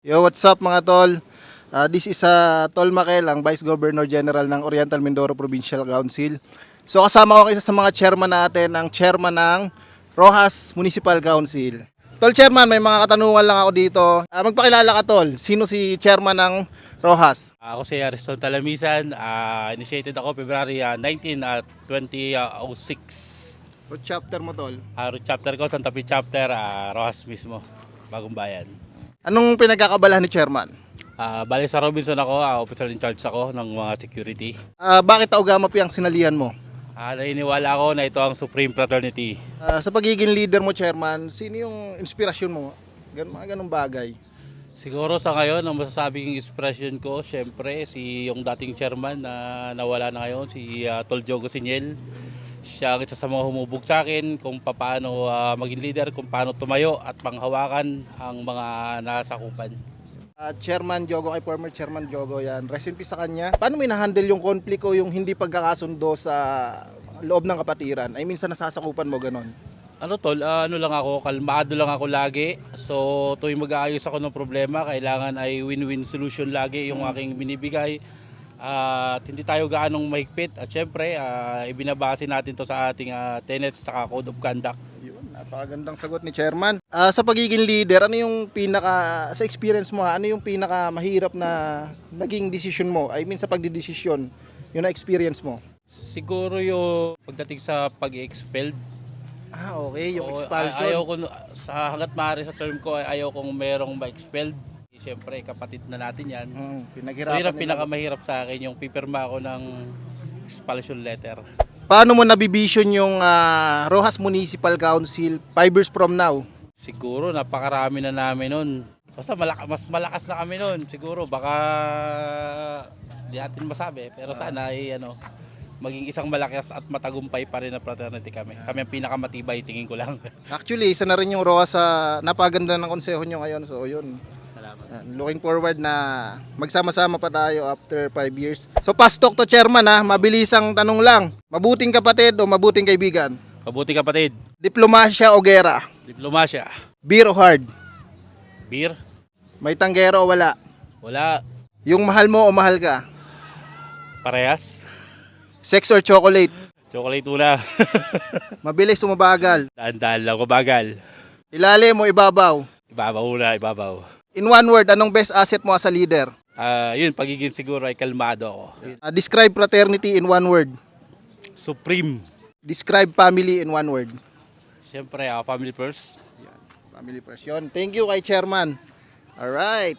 Yo, what's up mga tol? This is Tol Makel, ang Vice Governor General ng Oriental Mindoro Provincial Council. So kasama ko ang isa sa mga chairman natin, ang chairman ng Roxas Municipal Council. Tol Chairman, may mga katanungan lang ako dito. Magpakilala ka tol, sino si chairman ng Roxas? Ako si Ariston Talamisan. Initiated ako February 19 at 2006. Root chapter mo tol? Root chapter ko, Tantapi chapter, Rojas mismo, Bagong Bayan. Anong pinagkakabalahan ni chairman? Bali sa Robinson ako, officer in charge ako ng mga security. Bakit Taugamapi ang sinalihan mo? Naniniwala ako na ito ang Supreme Fraternity. Sa pagiging leader mo chairman, sino yung inspirasyon mo? Mga ganong bagay. Siguro sa ngayon, ang masasabing inspiration ko, syempre, yung dating chairman na nawala na ngayon, si Tol Jogo Siniel. Siya ang isa sa mga humubog sa akin kung paano maging leader, kung paano tumayo at panghawakan ang mga nasakupan. Chairman Jogo, kay former Chairman Jogo yan, rest in peace sa kanya. Paano mo na-handle yung conflict o yung hindi pagkakasundo sa loob ng kapatiran? I mean, sa nasasakupan mo, ganon. Ano lang ako, kalmado lang ako lagi. So tuwing mag-aayos ako ng problema, kailangan ay win-win solution lagi yung aking binibigay. At hindi tayo gaanong mahigpit. At syempre, ibinabase natin to sa ating tenets at code of conduct. Yun, napakagandang sagot ni Chairman. Sa pagiging leader, ano yung sa experience mo, ano yung pinaka mahirap na naging decision mo? I mean, sa pagdidesisyon, yung na-experience mo? Siguro yung pagdating sa pag-expelled. Okay, yung So, expulsion. ayaw ko, hanggat maaari sa term ko, ayaw kong merong ma-expelled. Siyempre, kapatid na natin yan. So, Pinaghirapan yun ang nila. pinakamahirap sa akin, yung pipirma ako ng expulsion letter. Paano mo nabivision yung Roxas Municipal Council 5 years from now? Siguro, napakarami na namin nun. Basta mas malakas na kami nun. Siguro, baka di natin masabi. Pero sana ay maging isang malakas at matagumpay pa rin na fraternity kami. Kami ang pinakamatibay, tingin ko lang. Actually, isa na rin yung Roxas sa napaganda ng konseho nyo ngayon. So, yun. Salamat. Looking forward na magsama-sama pa tayo after 5 years. So, fast talk to chairman mabilisang tanong lang. Mabuting kapatid o mabuting kaibigan? Mabuti kapatid. Diplomasya o gera? Diplomasya. Beer o hard? Beer? May tanggero o wala? Wala. Yung mahal mo o mahal ka? Parehas? Sex or chocolate? Chocolate una. Mabilis o mabagal? Daan-daan lang, mabagal. Ilalim o ibabaw? Ibabaw una, ibabaw. In one word, anong best asset mo as a leader? Yun, pagiging siguro ay kalmado ako. Describe fraternity in one word. Supreme. Describe family in one word. Siyempre, family first. Family first yun. Thank you kay chairman. Alright.